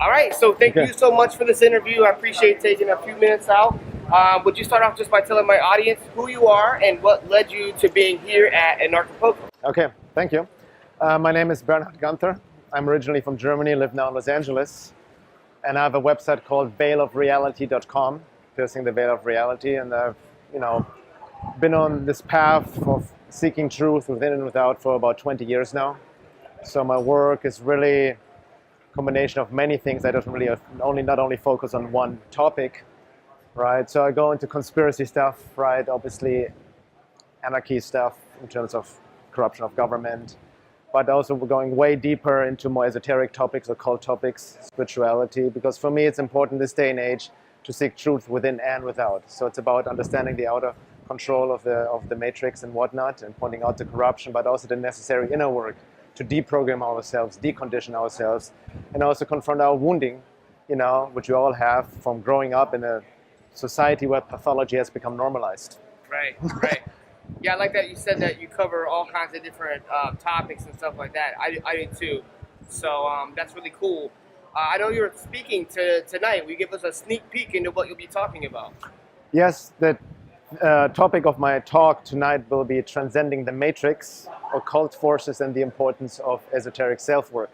All right, so thank you so much for this interview. I appreciate taking a few minutes out. Would you start off just by telling my audience who you are and what led you to being here at Anarchapulco? Okay, thank you. My name is Bernhard Guenther. I'm originally from Germany, live now in Los Angeles, and I have a website called veilofreality.com, piercing the veil of reality, and I've, been on this path of seeking truth within and without for about 20 years now. So my work is really a combination of many things. I don't really not only focus on one topic, right? So I go into conspiracy stuff, right? Obviously, anarchy stuff in terms of corruption of government, but also we're going way deeper into more esoteric topics, occult topics, spirituality, because for me it's important this day and age to seek truth within and without. So it's about understanding the outer control of the matrix and whatnot, and pointing out the corruption, but also the necessary inner work to deprogram ourselves, decondition ourselves, and also confront our wounding, which we all have from growing up in a society where pathology has become normalized. Right, right. Yeah, I like that you said that you cover all kinds of different topics and stuff like that. I do too. So that's really cool. I know you're speaking tonight. Will you give us a sneak peek into what you'll be talking about? Yes, the topic of my talk tonight will be transcending the matrix, occult forces, and the importance of esoteric self-work.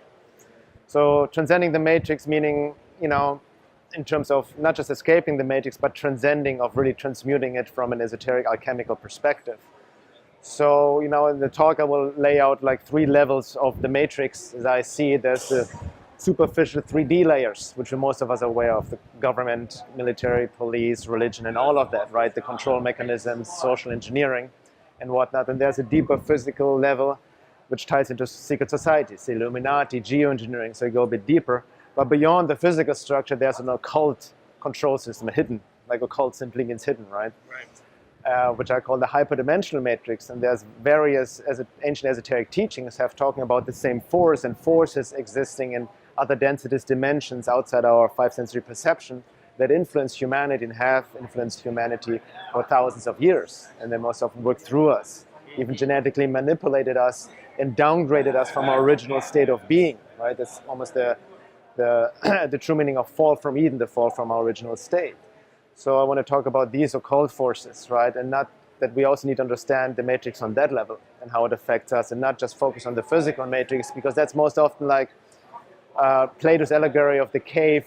So transcending the matrix meaning, in terms of not just escaping the matrix, but transcending, of really transmuting it from an esoteric alchemical perspective. So, in the talk I will lay out like 3 levels of the matrix as I see it. There's the superficial 3D layers, which most of us are aware of: the government, military, police, religion, and all of that, right? The control mechanisms, social engineering, and whatnot. And there's a deeper physical level, which ties into secret societies, the Illuminati, geoengineering, so you go a bit deeper. But beyond the physical structure, there's an occult control system, hidden. Like occult simply means hidden, right? Right. Which I call the hyperdimensional matrix. And there's various ancient esoteric teachings have talking about the same force and forces existing in other densities, dimensions outside our 5 sensory perception that influence humanity and have influenced humanity for thousands of years. And they most often work through us, even genetically manipulated us and downgraded us from our original state of being, right? That's almost the true meaning of fall from Eden, the fall from our original state. So I want to talk about these occult forces, right? And not that we also need to understand the matrix on that level and how it affects us, and not just focus on the physical matrix, because that's most often like Plato's allegory of the cave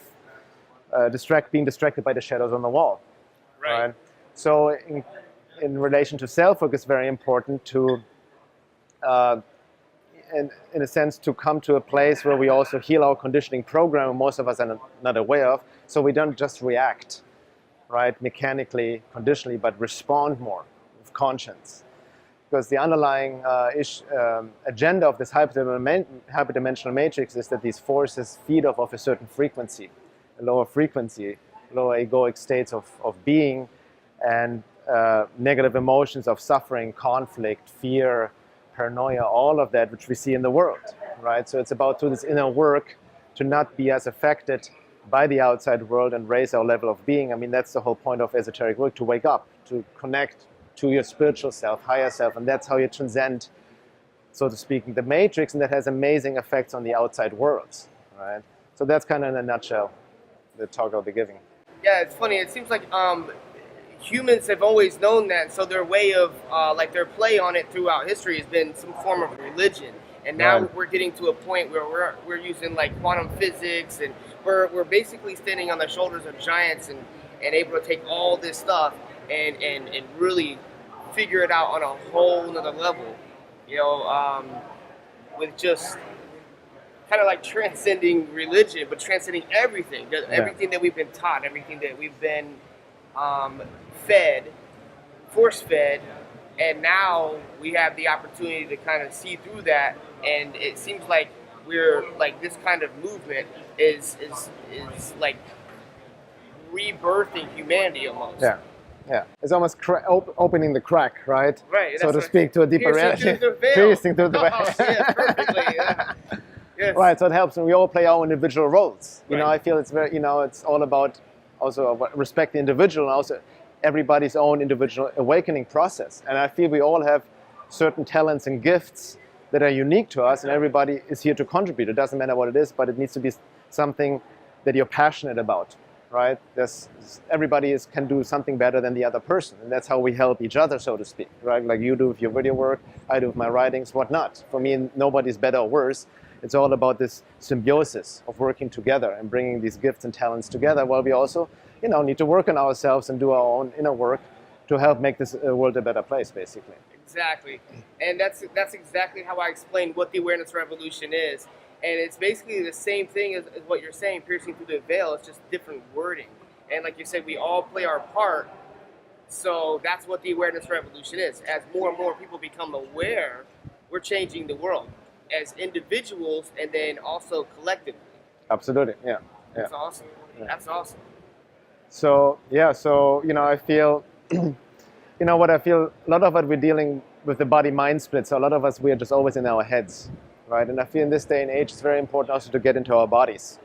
being distracted by the shadows on the wall. Right. So in relation to self-work, it's very important to in a sense, to come to a place where we also heal our conditioning program, most of us are not aware of, so we don't just react, right, mechanically, conditionally, but respond more with conscience. Because the underlying agenda of this hyperdimensional matrix is that these forces feed off of a certain frequency, a lower frequency, lower egoic states of being, and negative emotions of suffering, conflict, fear, paranoia, all of that which we see in the world, right? So it's about through this inner work to not be as affected by the outside world and raise our level of being. I mean, that's the whole point of esoteric work, to wake up, to connect to your spiritual self, higher self, and that's how you transcend, so to speak, the matrix, and that has amazing effects on the outside world, right? So that's kind of in a nutshell the talk I'll be giving. Yeah, it's funny. It seems like humans have always known that, so their way of, their play on it throughout history has been some form of religion. And now we're getting to a point where we're using like quantum physics, and we're basically standing on the shoulders of giants and able to take all this stuff and really figure it out on a whole nother level, with just kind of like transcending religion, but transcending everything, everything that we've been taught, everything that we've been force-fed, and now we have the opportunity to kind of see through that, and it seems like we're like this kind of movement is like rebirthing humanity almost. Yeah, it's almost opening the crack, right? Right. So to speak, to a deeper reality. Piercing through the veil. Yeah, perfectly. Yeah. Yes. Right, so it helps, and we all play our individual roles. I feel it's very, it's all about also respect the individual, and also everybody's own individual awakening process. And I feel we all have certain talents and gifts that are unique to us, and everybody is here to contribute. It doesn't matter what it is, but it needs to be something that you're passionate about, right? Everybody can do something better than the other person, and that's how we help each other, so to speak, right? Like you do with your video work, I do with my writings, whatnot. For me, nobody's better or worse. It's all about this symbiosis of working together and bringing these gifts and talents together, while we also, need to work on ourselves and do our own inner work to help make this world a better place, basically. Exactly, and that's exactly how I explained what the awareness revolution is. And it's basically the same thing as what you're saying, piercing through the veil. It's just different wording. And like you said, we all play our part. So that's what the awareness revolution is. As more and more people become aware, we're changing the world as individuals and then also collectively. Absolutely, yeah. That's awesome. Yeah. That's awesome. So I feel, I feel a lot of it, we're dealing with the body-mind split. So a lot of us, we are just always in our heads. Right, and I feel in this day and age, it's very important also to get into our bodies.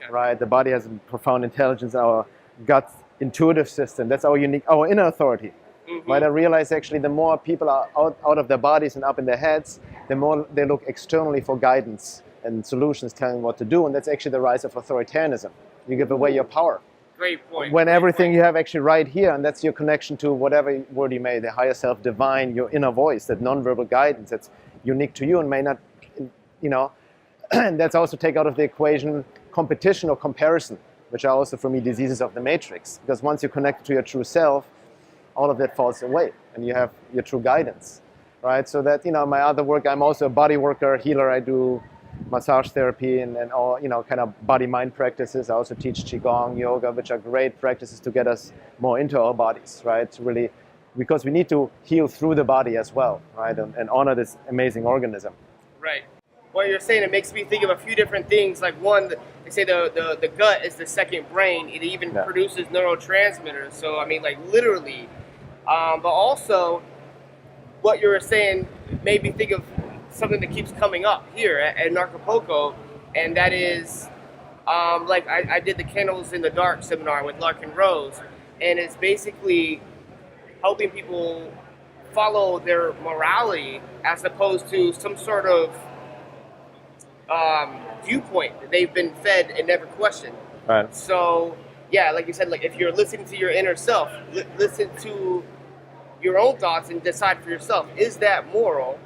Okay. Right, the body has a profound intelligence. Our gut intuitive system, that's our inner authority. Mm-hmm. Right, I realize actually the more people are out of their bodies and up in their heads, the more they look externally for guidance and solutions telling them what to do, and that's actually the rise of authoritarianism. You give away your power. Great point. When everything you have actually right here, and that's your connection to whatever word you may, the higher self, divine, your inner voice, that nonverbal guidance that's unique to you and may not. And that's also take out of the equation competition or comparison, which are also for me diseases of the matrix. Because once you connect to your true self, all of that falls away, and you have your true guidance, right? So that my other work, I'm also a body worker, healer. I do massage therapy and all kind of body-mind practices. I also teach qigong, yoga, which are great practices to get us more into our bodies, right? To really, because we need to heal through the body as well, right? And honor this amazing organism. Right. What you're saying, it makes me think of a few different things. Like one, they say the gut is the second brain. It even produces neurotransmitters. So I mean, like literally. But also, what you were saying made me think of something that keeps coming up here at Anarchapulco, and that is, like I did the Candles in the Dark seminar with Larkin Rose, and it's basically helping people follow their morality as opposed to some sort of viewpoint that they've been fed and never questioned. Right. So, yeah, like you said, like if you're listening to your inner self, listen to your own thoughts and decide for yourself, is that moral?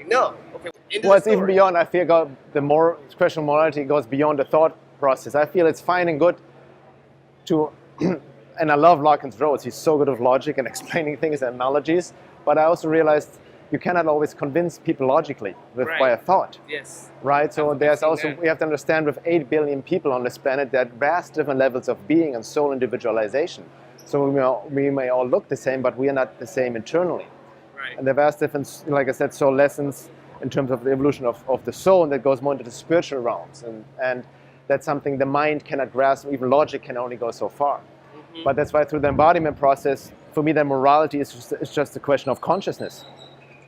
No. Okay. Well, it's even beyond. I feel the question of morality goes beyond the thought process. I feel it's fine and good to, and I love Larkin's Rose. He's so good with logic and explaining things and analogies. But I also realized you cannot always convince people logically by a thought. Yes. Right? So there's also, we have to understand with 8 billion people on this planet, there are vast different levels of being and soul individualization. So we may all look the same, but we are not the same internally. Right. And there are vast different, like I said, soul lessons in terms of the evolution of the soul, and that goes more into the spiritual realms. And that's something the mind cannot grasp, even logic can only go so far. Mm-hmm. But that's why through the embodiment process, for me, the morality is just a question of consciousness.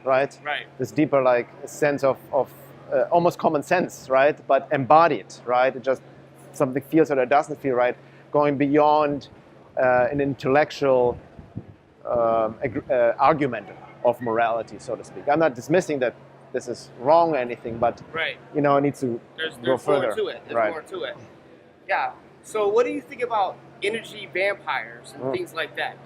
Right? Right. This deeper sense of almost common sense, right? But embodied, right? It just something feels or it doesn't feel right, going beyond an intellectual argument of morality, so to speak. I'm not dismissing that this is wrong or anything, but right. It needs to go further. More to it. There's more to it. Yeah. So what do you think about energy vampires and things like that?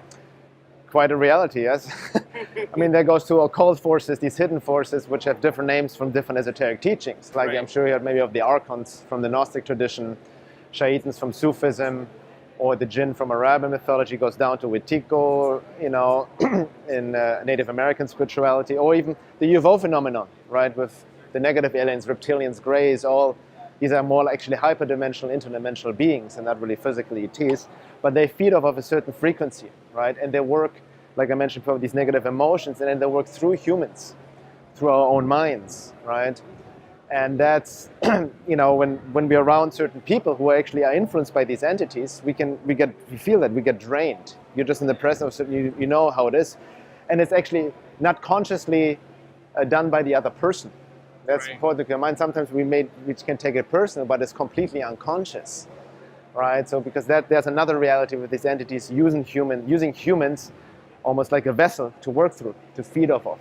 Quite a reality, yes. I mean, that goes to occult forces, these hidden forces, which have different names from different esoteric teachings. Like I'm sure you heard maybe of the Archons from the Gnostic tradition, Shaitans from Sufism, or the Jinn from Arabian mythology goes down to Wetiko, in Native American spirituality, or even the UFO phenomenon, right, with the negative aliens, reptilians, greys, all these are more actually hyperdimensional, interdimensional beings, and not really physically ETs, but they feed off of a certain frequency, right? And they work, like I mentioned before, these negative emotions, and then they work through humans, through our own minds, right? And that's, when we're around certain people who actually are influenced by these entities, we feel that we get drained. You're just in the presence of certain, you know how it is, and it's actually not consciously done by the other person. That's important to keep in mind. Sometimes we can take it personal, but it's completely unconscious, right? So because there's another reality with these entities using humans almost like a vessel to work through, to feed off of,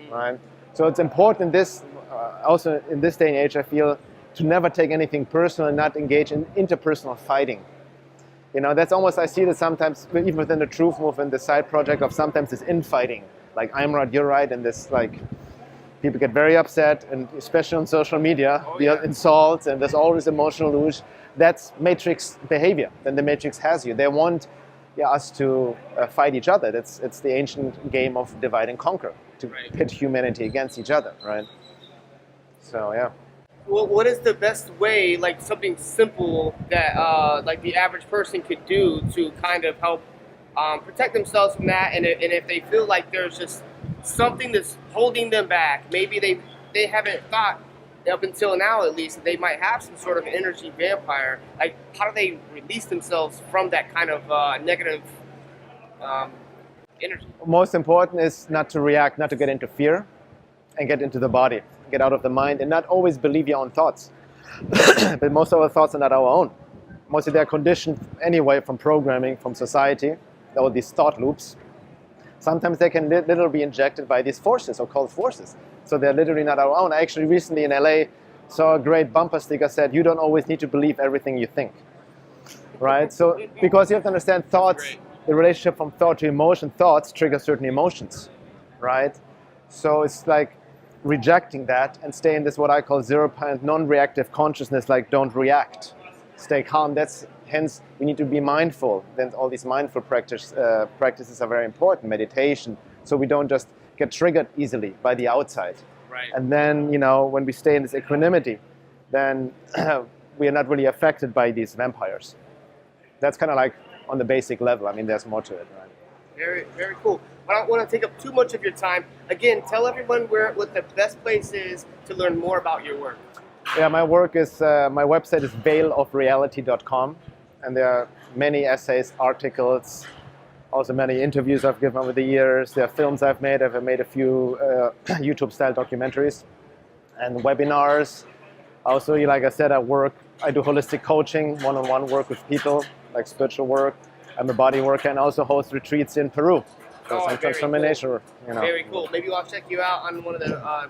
right? So it's important also in this day and age, I feel, to never take anything personal and not engage in interpersonal fighting. You know, that's almost, I see that sometimes, even within the truth movement, the side project of sometimes this infighting. Like, I'm right, you're right, and this, like, people get very upset, and especially on social media, the insults, and there's always emotional luge. That's matrix behavior. Then the matrix has you. They want us to fight each other. It's the ancient game of divide and conquer, to pit humanity against each other, right? So, yeah. Well, what is the best way, like something simple that like the average person could do to kind of help protect themselves from that? And if they feel like there's just something that's holding them back, maybe they haven't thought up until now, at least, that they might have some sort of energy vampire. Like, how do they release themselves from that kind of negative energy? Most important is not to react, not to get into fear, and get into the body. Get out of the mind and not always believe your own thoughts. But most of our thoughts are not our own. Mostly they're conditioned anyway from programming, from society, all these thought loops. Sometimes they can literally be injected by these forces, or called forces. So they're literally not our own. I actually recently in LA saw a great bumper sticker said, you don't always need to believe everything you think. Right? So, because you have to understand thoughts, the relationship from thought to emotion, thoughts trigger certain emotions. Right? So it's like rejecting that and stay in this what I call 0-point non-reactive consciousness, like don't react, stay calm. That's hence we need to be mindful. Then all these mindful practices are very important, meditation, so we don't just get triggered easily by the outside. Right. And then, you know, when we stay in this equanimity, then we are not really affected by these vampires. That's kind of like on the basic level. I mean, there's more to it, right? Very, very cool. I don't want to take up too much of your time. Again, tell everyone what the best place is to learn more about your work. Yeah, my work is, my website is veilofreality.com, and there are many essays, articles, also many interviews I've given over the years. There are films I've made. I've made a few YouTube-style documentaries and webinars. Also, like I said, I do holistic coaching, one-on-one work with people, like spiritual work. I'm a body worker and also host retreats in Peru. So some transformation work, you know. Very cool. Maybe I'll check you out on one of the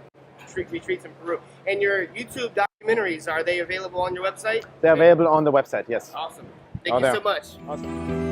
retreats in Peru. And your YouTube documentaries, are they available on your website? They're available on the website, yes. Awesome. Thank you so much. Awesome.